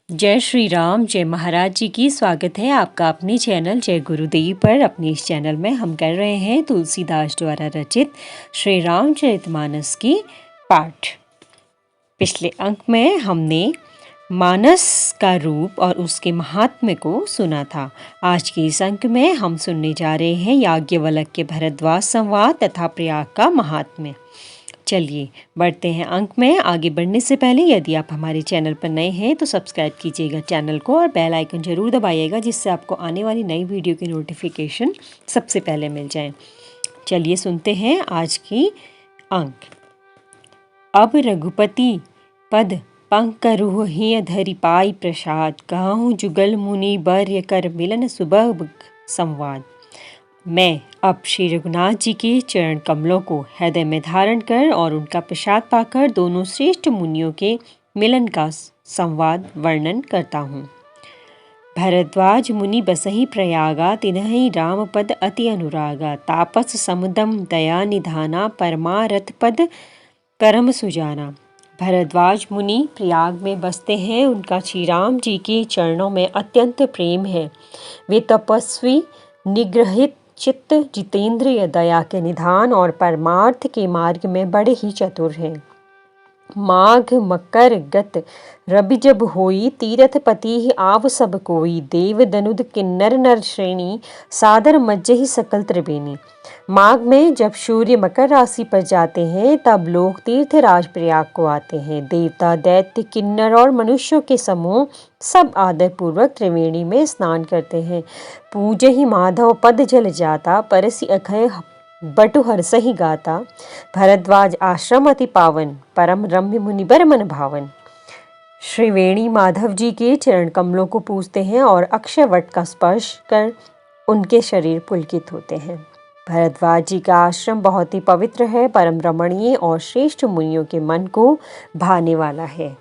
जय श्री राम, जय महाराज जी की। स्वागत है आपका अपने चैनल जय गुरुदेव पर। अपने इस चैनल में हम कर रहे हैं तुलसीदास द्वारा रचित श्री रामचरितमानस की पाठ। पिछले अंक में हमने मानस का रूप और उसके महात्म्य को सुना था। आज के इस अंक में हम सुनने जा रहे हैं याज्ञवल्क्य के भरद्वाज संवाद तथा प्रयाग का महात्म्य। चलिए बढ़ते हैं अंक में। आगे बढ़ने से पहले यदि आप हमारे चैनल पर नए हैं तो सब्सक्राइब कीजिएगा चैनल को और बेल आइकन जरूर दबाइएगा, जिससे आपको आने वाली नई वीडियो की नोटिफिकेशन सबसे पहले मिल जाए। चलिए सुनते हैं आज की अंक। अब रघुपति पद पंकरुह हिय धरि पाई प्रसाद, कहूँ जुगल मुनि बर्य कर मिलन सुबह संवाद। मैं अब श्री रघुनाथ जी के चरण कमलों को हृदय में धारण कर और उनका प्रसाद पाकर दोनों श्रेष्ठ मुनियों के मिलन का संवाद वर्णन करता हूँ। भरद्वाज मुनि बसहि प्रयागा, तिन्हि राम पद अति अनुरागा। तापस समुदम दया निधाना, परमारथ पद करम सुजाना। भरद्वाज मुनि प्रयाग में बसते हैं। उनका श्री राम जी के चरणों में अत्यंत प्रेम है। वे तपस्वी, निग्रहित चित्त, जितेंद्रिय, दया के निधान और परमार्थ के मार्ग में बड़े ही चतुर हैं। माघ मकर गत रवि जब होई, तीरथपति आव सब कोई। देव दनुद किन्नर नर श्रेणी, सादर मज्जहि सकल त्रिवेणी। माघ में जब सूर्य मकर राशि पर जाते हैं तब लोग तीर्थराज प्रयाग को आते हैं। देवता, दैत्य, किन्नर और मनुष्यों के समूह सब आदर पूर्वक त्रिवेणी में स्नान करते हैं। पूजहि माधव पद जल जाता, परसि अखय बटु हर्षहि गाता। भरद्वाज आश्रम अति पावन, परम रम्य मुनिबर मन भावन। श्रीवेणी माधव जी के चरण कमलों को पूजते हैं और अक्षय वट का स्पर्श कर उनके शरीर पुलकित होते हैं। भरद्वाज जी का आश्रम बहुत ही पवित्र है, परम रमणीय और श्रेष्ठ मुनियों के मन को भाने वाला है।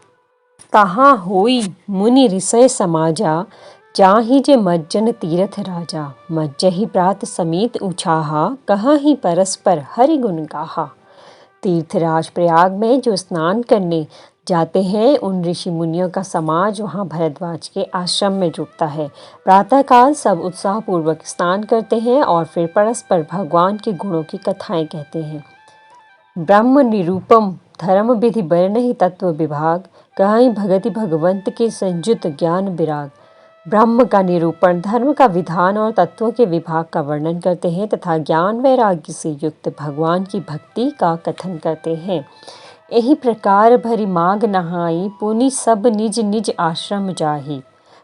तहाँ होई मुनि ऋषय समाजा, जाहि जे मज्जन तीरथ राजा। मज्जहि प्रात समेत उछाहा, कहाहि परस्पर हरि गुण गाहा। तीर्थराज प्रयाग में जो स्नान करने जाते हैं उन ऋषि मुनियों का समाज वहाँ भरद्वाज के आश्रम में जुटता है। प्रातःकाल सब उत्साहपूर्वक स्नान करते हैं और फिर परस्पर भगवान के गुणों की कथाएं कहते हैं। ब्रह्म निरूपम धर्म विधि बरनहि तत्व विभाग, कहाई भगति भगवंत के संयुत ज्ञान विराग। ब्रह्म का निरूपण, धर्म का विधान और तत्वों के विभाग का वर्णन करते हैं तथा ज्ञान वैराग्य से युक्त भगवान की भक्ति का कथन करते हैं। यही प्रकार भरी माघ नहाई, पुनि सब निज निज आश्रम जाहि।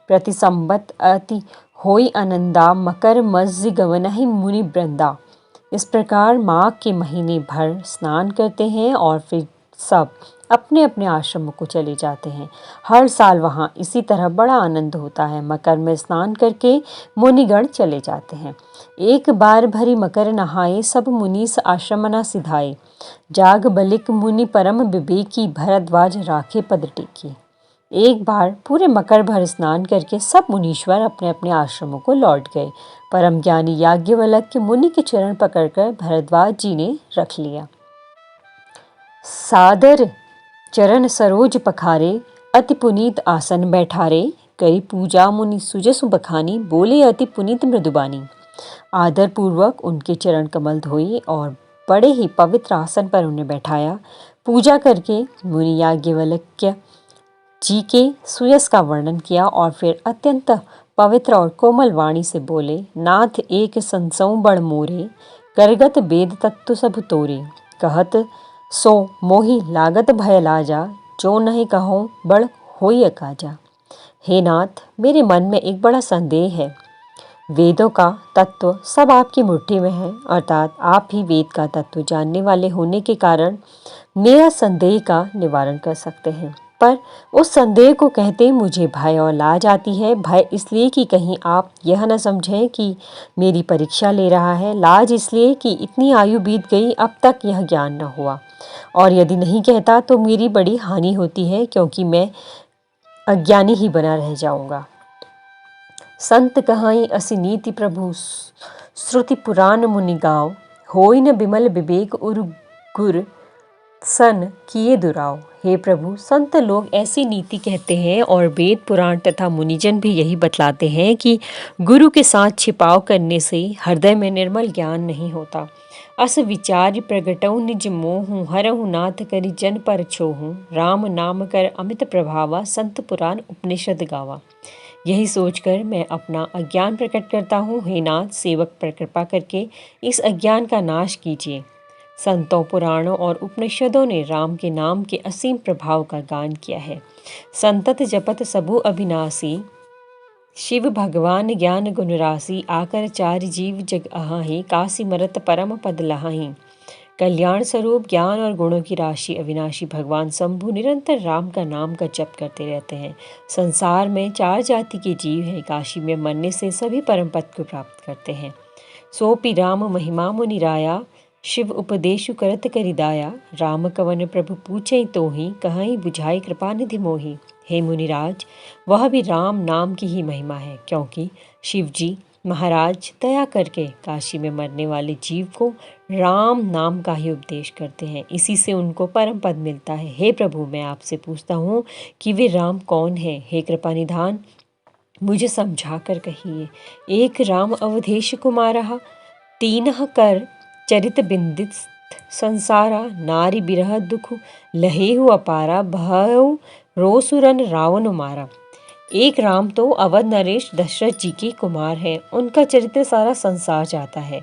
प्रति संबत अति होई आनंदा, मकर मज्जि गवनहि मुनि वृंदा। इस प्रकार माघ के महीने भर स्नान करते हैं और फिर सब अपने अपने आश्रमों को चले जाते हैं। हर साल वहाँ इसी तरह बड़ा आनंद होता है। मकर में स्नान करके मुनिगण चले जाते हैं। एक बार भरी मकर नहाए, सब मुनीस आश्रमना सिधाए। जाग बलिक मुनि परम विवेकी, भरद्वाज राखे पद टेकी। एक बार पूरे मकर भर स्नान करके सब मुनीश्वर अपने अपने आश्रमों को लौट गए। परम ज्ञानी याज्ञवल्क्य मुनि के चरण पकड़कर भरद्वाज जी ने रख लिया। सादर चरण सरोज पखारे, अति पुनीत आसन बैठारे। करी पूजा मुनि सुजसु बखानी, बोले अति पुनीत मृदुबानी। आदर पूर्वक उनके चरण कमल धोए और बड़े ही पवित्र आसन पर उन्हें बैठाया। पूजा करके मुनि याज्ञवल्क्य जी के सुयस का वर्णन किया और फिर अत्यंत पवित्र और कोमल वाणी से बोले, नाथ एक संसौ बड़ मोरे, करगत वेद तत्व सब तोरे। कहत सो मोहि लागत भय लाजा, जो नहीं कहो बड़ होई अकाजा। हे नाथ, मेरे मन में एक बड़ा संदेह है। वेदों का तत्व सब आपकी मुट्ठी में है, अर्थात आप ही वेद का तत्व जानने वाले होने के कारण मेरा संदेह का निवारण कर सकते हैं। पर उस संदेह को कहते मुझे भय और लाज आती है। भय इसलिए कि कहीं आप यह न समझें कि मेरी परीक्षा ले रहा है। लाज इसलिए कि इतनी आयु बीत गई, अब तक यह ज्ञान न हुआ, और यदि नहीं कहता तो मेरी बड़ी हानि होती है, क्योंकि मैं अज्ञानी ही बना रह जाऊंगा। संत कहाई असि नीति प्रभु, श्रुति पुराण मुनि गाव। होई न बिमल विवेक उर गुर, सन किए दुराव। हे प्रभु, संत लोग ऐसी नीति कहते हैं और वेद पुराण तथा मुनिजन भी यही बतलाते हैं कि गुरु के साथ छिपाव करने से हृदय में निर्मल ज्ञान नहीं होता। अस विचार प्रगटऊ निज मोहूँ, हरहु नाथ करि जन पर छोहूँ, राम नाम कर अमित प्रभावा, संत पुराण उपनिषद गावा। यही सोचकर मैं अपना अज्ञान प्रकट करता हूँ। हे नाथ, सेवक पर कृपा करके इस अज्ञान का नाश कीजिए। संतों, पुराणों और उपनिषदों ने राम के नाम के असीम प्रभाव का गान किया है। संतत जपत सबु अविनाशी, शिव भगवान ज्ञान गुण राशि, आकर चार जीव जग अहाहि, काशी मरत परम पद लहाहि। कल्याण स्वरूप ज्ञान और गुणों की राशि अविनाशी भगवान शंभु निरंतर राम का नाम का जप करते रहते हैं। संसार में चार जाति के जीव हैं। काशी में मरने से सभी परम पद को प्राप्त करते हैं। सोपि राम महिमा मुनिराया, शिव उपदेशु करत करिदाया। राम कवन प्रभु पूछे तोहि, कहीं बुझाई कृपा निधि मोहि। हे मुनिराज, वह भी राम नाम की ही महिमा है, क्योंकि शिव जी महाराज दया करके काशी में मरने वाले जीव को राम नाम का ही उपदेश करते हैं। इसी से उनको परम पद मिलता है। हे प्रभु, मैं आपसे पूछता हूँ कि वे राम कौन है? हे कृपा निधान, मुझे समझा कर कहिए। एक राम अवधेश कुमारहा, तीनह कर चरित बिंदित संसारा, नारी बिरह दुख लहेहु अपारा, भयउ रोसुरन रावण मारा। एक राम तो अवध नरेश दशरथ जी के कुमार हैं। उनका चरित्र सारा संसार जाता है।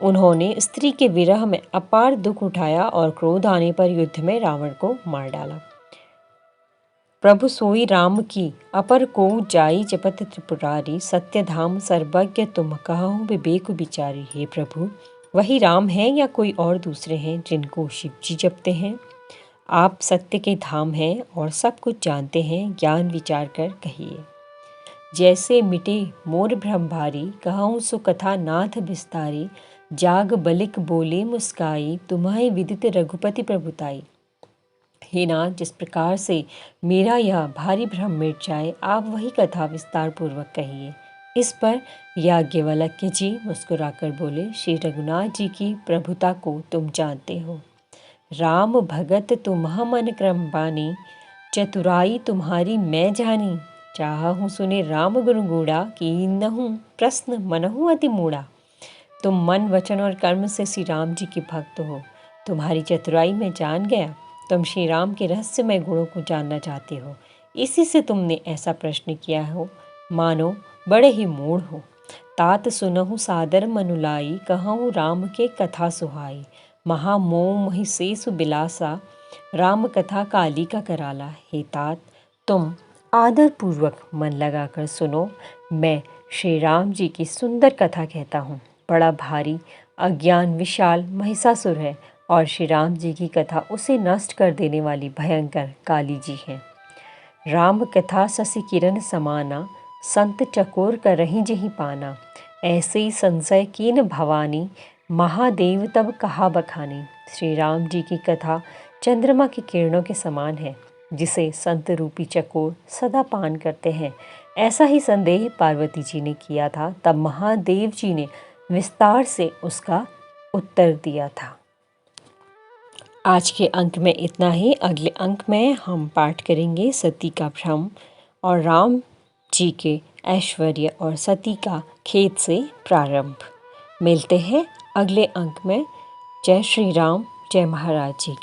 उन्होंने स्त्री के विरह में अपार दुख उठाया और क्रोध आने पर युद्ध में रावण को मार डाला। प्रभु सोई राम की अपर को जाई, जपत त्रिपुरारी, सत्य धाम सर्वज्ञ तुम कहूँ विवेक विचारी। हे प्रभु, वही राम हैं या कोई और दूसरे हैं जिनको शिव जी जपते हैं? आप सत्य के धाम हैं और सब कुछ जानते हैं, ज्ञान विचार कर कहिए। जैसे मिटे मोर भ्रम भारी, कहूँ सो कथा नाथ विस्तारी, जाग बलिक बोले मुस्काई, तुम्हारे विदित रघुपति प्रभुताई। हे नाथ, जिस प्रकार से मेरा यह भारी भ्रम मिट जाए, आप वही कथा विस्तार पूर्वक कहिए। इस पर याज्ञवल्क्य जी मुस्कुराकर बोले, श्री रघुनाथ जी की प्रभुता को तुम जानते हो। राम भगत तुम्ह मन क्रम बानी, चतुराई तुम्हारी मैं जानी। चाहूँ सुने राम गुण गूढ़ा, कीन्हु प्रश्न मनहु अति मूढ़ा। तुम मन वचन और कर्म से श्री राम जी के भक्त हो। तुम्हारी चतुराई में जान गया। तुम श्री राम के रहस्यमय गुणों को जानना चाहते हो, इसी से तुमने ऐसा प्रश्न किया हो। मानो बड़े ही मूढ़ हो। तात सुनहु सादर मनुलाई, कहूँ राम के कथा सुहाई। महामोह महिषेषु बिलासा, राम कथा काली का कराला। हे तात, तुम आदर पूर्वक मन लगाकर सुनो। मैं श्री राम जी की सुंदर कथा कहता हूँ। बड़ा भारी अज्ञान विशाल महिषासुर है और श्री राम जी की कथा उसे नष्ट कर देने वाली भयंकर काली जी हैं। राम कथा शशि किरण समाना, संत चकोर करहि जहि पाना। ऐसे ही संशय कीन भवानी, महादेव तब कहा बखानी। श्री राम जी की कथा चंद्रमा की किरणों के समान है, जिसे संत रूपी चकोर सदा पान करते हैं। ऐसा ही संदेह पार्वती जी ने किया था। तब महादेव जी ने विस्तार से उसका उत्तर दिया था। आज के अंक में इतना ही। अगले अंक में हम पाठ करेंगे सती का भ्रम और राम जी के ऐश्वर्य और सती का खेत से प्रारंभ। मिलते हैं अगले अंक में। जय श्री राम, जय महाराज जी की।